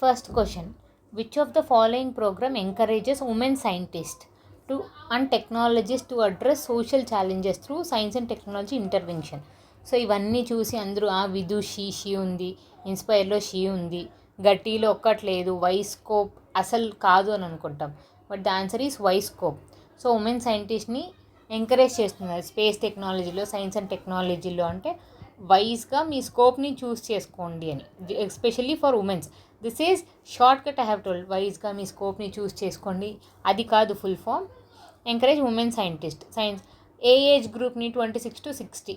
First question, which of the following programme encourages women scientist to and technologies to address social challenges through science and technology intervention? So ఇవన్నీ చూసి అందరూ విదు she ఉంది, ఇన్స్పైర్లో she ఉంది, గట్టిలో ఒక్కట్లేదు, వైస్కోప్ అసలు కాదు అని అనుకుంటాం. But the answer is wise scope. So women సైంటిస్ట్ని ఎంకరేజ్ చేస్తున్నారు స్పేస్ టెక్నాలజీలో, సైన్స్ అండ్ టెక్నాలజీలో. అంటే వైజ్గా మీ స్కోప్ని చూస్ చేసుకోండి అని, especially for womens. This is short cut I have told. వైజ్గా మీ స్కోప్ని చూస్ చేసుకోండి, అది కాదు full form. Encourage women scientist. Science ఏ ఏజ్ గ్రూప్ని 26 to 60,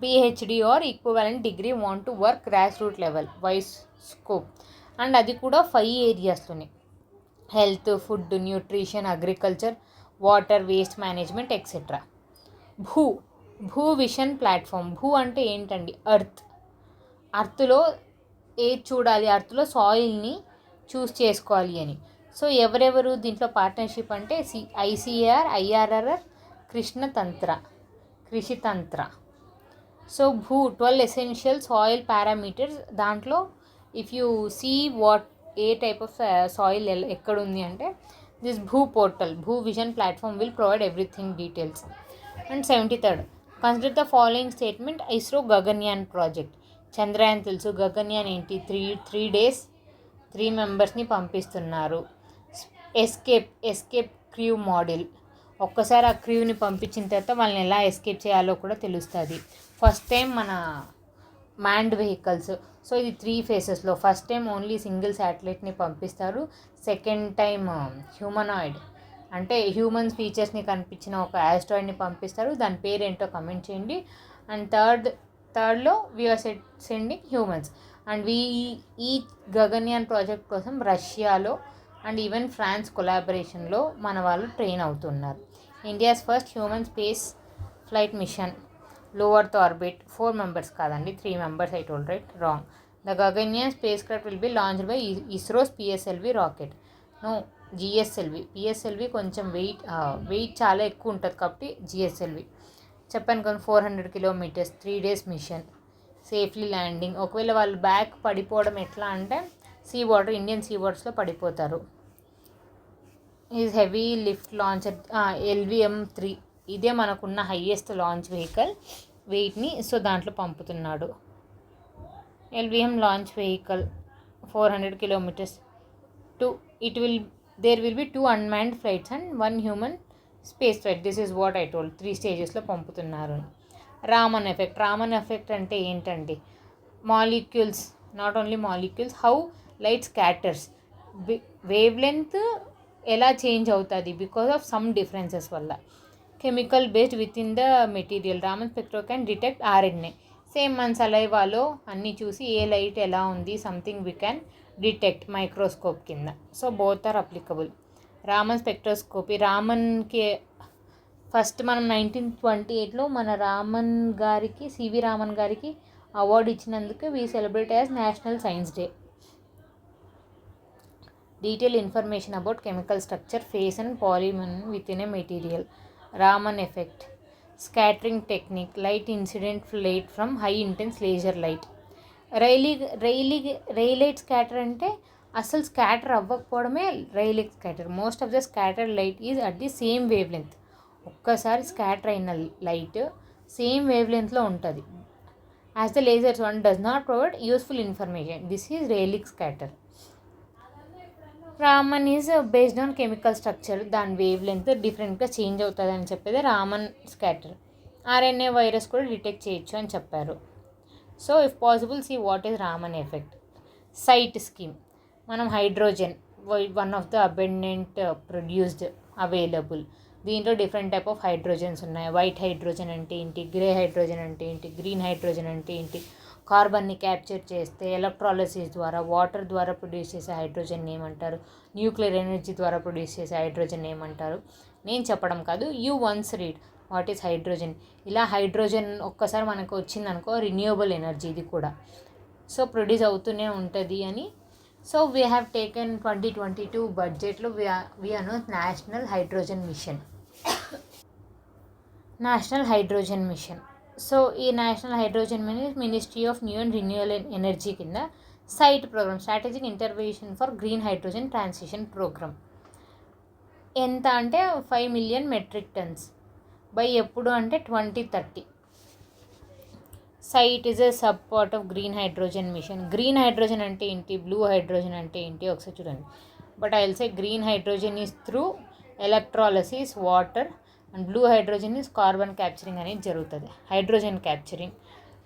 PhD or equivalent degree want to work grass root level, wise scope. And అది కూడా 5 ఏరియాస్లోనే: health, food, nutrition, agriculture, water, waste management, etcetera. Bhu vision platform. భూ అంటే ఏంటండి? అర్త్లో ఏది చూడాలి, అర్త్లో సాయిల్ని చూస్ చేసుకోవాలి అని. సో ఎవరెవరు దీంట్లో పార్ట్నర్షిప్ అంటే ICAR, IRR, Krishitantra. So 12 essential soil parameters. దాంట్లో if you see a type of soil ఎక్కడుంది అంటే this Bhu portal, Bhu vision platform will provide everything details. And 73rd, consider the following statement. ISRO Gaganyaan project. Chandrayaan తెలుసు, గగన్యాన్ ఏంటి? 3 days 3 మెంబర్స్ని పంపిస్తున్నారు. Escape crew model. ఒక్కసారి ఆ క్రూని పంపించిన తర్వాత వాళ్ళని ఎలా ఎస్కేప్ చేయాలో కూడా తెలుస్తుంది. ఫస్ట్ టైం మన మ్యాన్డ్ వెహికల్స్. సో ఇది 3 phases. First time only single శాటిలైట్ని పంపిస్తారు. సెకండ్ టైం హ్యూమనాయిడ్, అంటే హ్యూమన్స్ ఫీచర్స్ని కనిపించిన ఒక ఆస్ట్రాయిడ్ని పంపిస్తారు. దాని పేరు ఏంటో కమెంట్ చేయండి. అండ్ థర్డ్లో వీఆర్ సెండింగ్ హ్యూమన్స్. అండ్ ఈ గగన్యాన్ ప్రాజెక్ట్ కోసం రష్యాలో అండ్ ఈవెన్ ఫ్రాన్స్ కొలాబరేషన్లో మన వాళ్ళు ట్రైన్ అవుతున్నారు. India's first human space flight mission, low earth orbit. 4 members కాదండి, 3 members. I told right, wrong. The Gaganyaan spacecraft will be launched by ISRO's PSLV rocket. No, GSLV. PSLV కొంచెం wait చాలా ఎక్కువ ఉంటుంది కాబట్టి GSLV. చెప్పాను కదా, 400 kilometers, 3 days mission, safely landing. ఒకవేళ వాళ్ళు బ్యాక్ పడిపోవడం ఎట్లా అంటే ఇండియన్ సీ వాటర్స్లో పడిపోతారు. Is heavy lift launcher, LVM-3. ఇదే మనకున్న హైయెస్ట్ లాంచ్ వెహికల్ వెయిట్ని. సో దాంట్లో పంపుతున్నాడు. LVM launch vehicle 400 kilometers. There will be 2 unmanned flights and 1 human space flight. This is what I told. 3 stagesలో పంపుతున్నారు. రామన్ ఎఫెక్ట్ అంటే ఏంటండి? Molecules, not only molecules, how light scatters. Wave length ఎలా change అవుతుంది because of some differences వల్ల. Chemical based with in the material. Raman spectro can detect RNA. Same మన సలైవాలో అన్నీ చూసి ఏ లైట్ ఎలా ఉంది something we can detect microscope కింద. So both are applicable. Raman spectroscopy. రామన్కి ఫస్ట్ మనం 1928లో మన CV రామన్ గారికి అవార్డు ఇచ్చినందుకు we celebrate as national science day. Detail information about chemical structure, phase and polymer with in a material. Raman effect. Scattering technique, light incident light from high intense laser light. Rayleigh scatter అంటే అసలు scatter అవ్వకపోవడమే Rayleigh scatter. Most of the scattered light is at the same wave length. ఒక్కసారి scatter అయిన light same wave లెంత్లో ఉంటుంది. As the lasers one does not provide useful information. This is Rayleigh scatter. Raman is based on chemical structure. దాని wave length డిఫరెంట్గా change అవుతుంది అని చెప్పేది Raman scatter. RNA virus కూడా డిటెక్ట్ చేయొచ్చు అని చెప్పారు. So if possible see what is Raman effect. Site scheme. మనం hydrogen, one of the abundant produced available. దీంట్లో డిఫరెంట్ టైప్ ఆఫ్ హైడ్రోజన్స్ ఉన్నాయి. వైట్ హైడ్రోజన్ అంటే ఏంటి, గ్రే హైడ్రోజన్ అంటే ఏంటి, గ్రీన్ హైడ్రోజన్ అంటే ఏంటి. కార్బన్ని క్యాప్చర్ చేస్తే ఎలక్ట్రాలసిస్ ద్వారా, వాటర్ ద్వారా ప్రొడ్యూస్ చేసే హైడ్రోజన్ ఏమంటారు, న్యూక్లియర్ ఎనర్జీ ద్వారా ప్రొడ్యూస్ చేసే హైడ్రోజన్ ఏమంటారు. నేను చెప్పడం కాదు, you once read what is hydrogen. ఇలా హైడ్రోజన్ ఒక్కసారి మనకు వచ్చిందనుకో రిన్యూవబుల్ ఎనర్జీ ఇది కూడా. సో ప్రొడ్యూస్ అవుతూనే ఉంటుంది అని. సో వీ హ్యావ్ టేకెన్ 2022 బడ్జెట్లో we announce national hydrogen mission. So ఈ national hydrogen ministry of new and renewable energy కింద SIGHT programme, strategic intervention for green hydrogen transition programme. ఎంత అంటే 5 మిలియన్ మెట్రిక్ టన్స్ బై ఎప్పుడు అంటే 2030. SIGHT is a sub part of green hydrogen mission. Green hydrogen అంటే ఏంటి, blue hydrogen అంటే ఏంటి ఒకసారి చూడండి. But I will say green hydrogen is through electrolysis water and blue hydrogen is carbon capturing అనేది జరుగుతుంది, hydrogen capturing.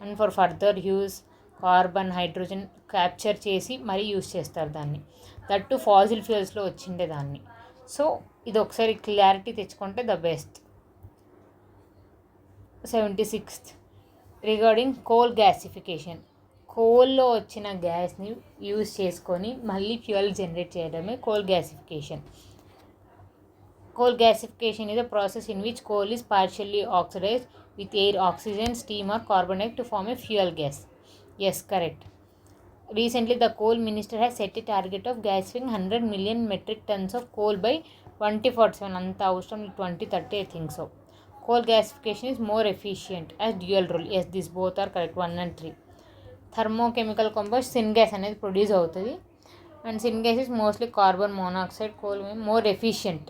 And for further use carbon hydrogen capture చేసి మరీ యూస్ చేస్తారు దాన్ని, దట్టు ఫాజిల్ ఫ్యూయల్స్లో వచ్చిండే దాన్ని. సో ఇది ఒకసారి క్లారిటీ తెచ్చుకుంటే the best. 76th regarding coal gasification. కోల్లో వచ్చిన గ్యాస్ని యూజ్ చేసుకొని మళ్ళీ ఫ్యూయల్ జనరేట్ చేయడమే coal gasification. Coal gasification is a process in which coal is partially oxidized with air, oxygen, steam or carbon dioxide to form a fuel gas. Yes, correct. Recently, the coal minister has set a target of gasifying 100 million metric tons of coal by 2047. Anta avasram 2030, I think so. Coal gasification is more efficient as dual role. Yes, these both are correct, 1 and 3. Thermochemical compost syngas అనేది produce అవుతుంది, and syngas is mostly carbon monoxide. Coal more efficient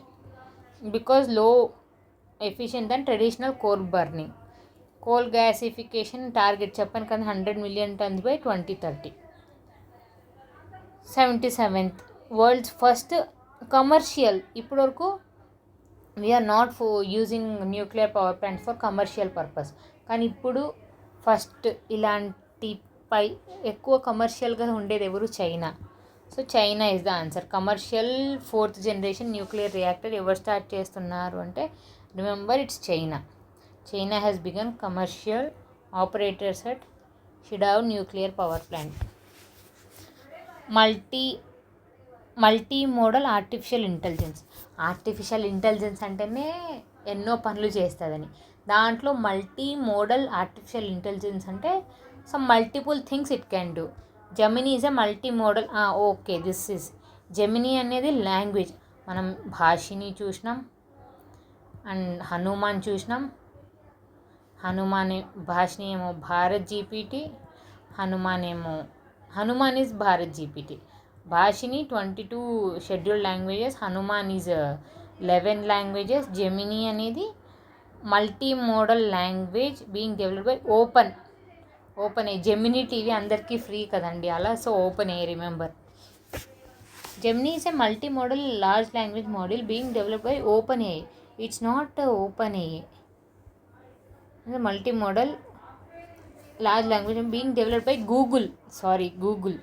because low efficient than traditional coal burning. Coal gasification target చెప్పాను కదా 100 million tons by 2030. 77th world's first commercial. ఇప్పటి వరకు we are not using nuclear power plant for commercial purpose, కానీ ఇప్పుడు first ఇలాంటి ఎక్కువ కమర్షియల్గా ఉండేది ఎవరు, China. So China is the answer. Commercial 4th generation nuclear reactor ఎవరు స్టార్ట్ చేస్తున్నారు అంటే remember it's China. China has begun commercial operators at Shidao nuclear power plant. Multimodal artificial intelligence. Artificial intelligence అంటేనే ఎన్నో పనులు చేస్తుందని, దాంట్లో multimodal artificial intelligence అంటే some multiple things it can do. Gemini is a multimodal. Okay, this is Gemini అనేది language. మనం భాషిని చూసినాం and Hanuman చూసినాం. భాషిని ఏమో Bharat GPT, Hanuman is Bharat GPT. Bhashini 22 scheduled languages, Hanuman is 11 languages. Gemini అనేది multimodal language being developed by OpenAI. Gemini TV అందరికీ free కదండి అలా, so OpenAI, remember. Gemini is a multimodal large language model being developed by OpenAI. It's not OpenAI, multimodal large language being developed by Google.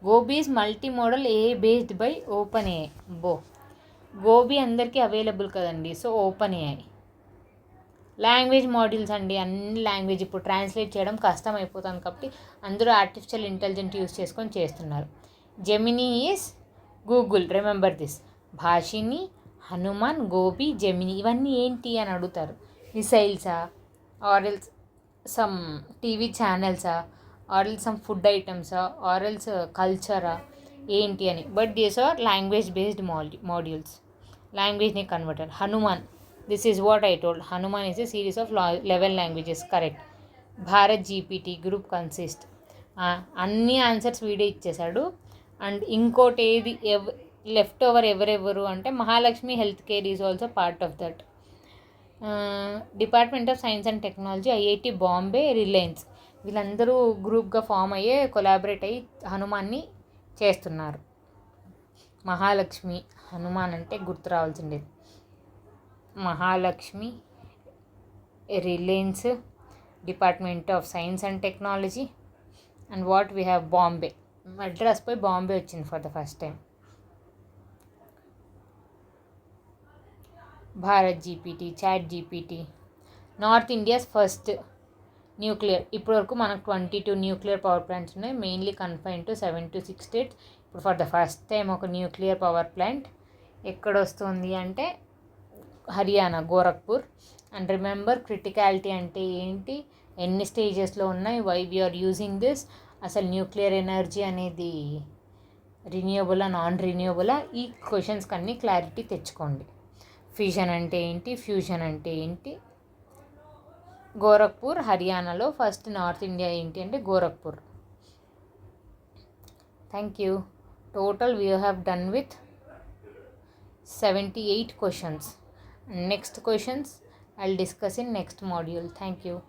Gobi is multimodal AI based by OpenAI. Gobi అందరికీ available కదండి, so OpenAI. Language modules అండి, అన్ని language ఇప్పుడు translate చేయడం కష్టం అయిపోతుంది కాబట్టి అందరూ ఆర్టిఫిషియల్ ఇంటెలిజెన్స్ యూస్ చేసుకొని చేస్తున్నారు. Gemini is Google, remember this. భాషిని, Hanuman, gobi, Gemini ఇవన్నీ ఏంటి అని అడుగుతారు. మిసైల్సా, ఆర్ఎల్స్ సమ్ టీవీ ఛానల్సా, ఆర్ఎల్స్ సమ్ ఫుడ్ ఐటమ్సా, ఆర్ఎల్స్ కల్చరా ఏంటి అని. But these are language based modules, లాంగ్వేజ్ని converter. Hanuman, this is what I told. Hanuman is a series of 11 languages, correct. Bharat GPT group consist. అన్ని ఆన్సర్స్ వీడియో ఇచ్చేశాడు. అండ్ ఇంకోటి ఏది లెఫ్ట్ ఓవర్ ఎవరెవరు అంటే Mahalakshmi health care is also part of that. Department of science and technology, IIT Bombay, Reliance వీళ్ళందరూ గ్రూప్గా form అయ్యే collaborate అయ్యి హనుమాన్ని చేస్తున్నారు. మహాలక్ష్మి, హనుమాన్ అంటే గుర్తు రావాల్సిండేది. Mahalakshmi, Reliance, department of science and technology, and what we have Bombay. Madras పోయి బాంబే వచ్చింది for the first time. Bharat GPT, ChatGPT. North India's first nuclear. ఇప్పటివరకు మనకు 22 న్యూక్లియర్ పవర్ ప్లాంట్స్ ఉన్నాయి, mainly confined to 7 to 6 states. ఇప్పుడు ఫర్ ద ఫస్ట్ టైం ఒక nuclear power plant ఎక్కడొస్తుంది అంటే Haryana, Gorakhpur. And remember criticality అంటే ఏంటి, ఎన్ని స్టేజెస్లో ఉన్నాయి, వై వీఆర్ యూజింగ్ దిస్, అసలు న్యూక్లియర్ ఎనర్జీ అనేది రిన్యూవబులా నాన్ రిన్యూవబులా, ఈ క్వశ్చన్స్కి అన్నీ క్లారిటీ తెచ్చుకోండి. ఫిషన్ అంటే ఏంటి, ఫ్యూజన్ అంటే ఏంటి. గోరఖ్పూర్ హర్యానాలో. ఫస్ట్ నార్త్ ఇండియా ఏంటి అంటే Gorakhpur. Thank you. Total we have done with 78 questions. Next questions I'll discuss in next module. Thank you.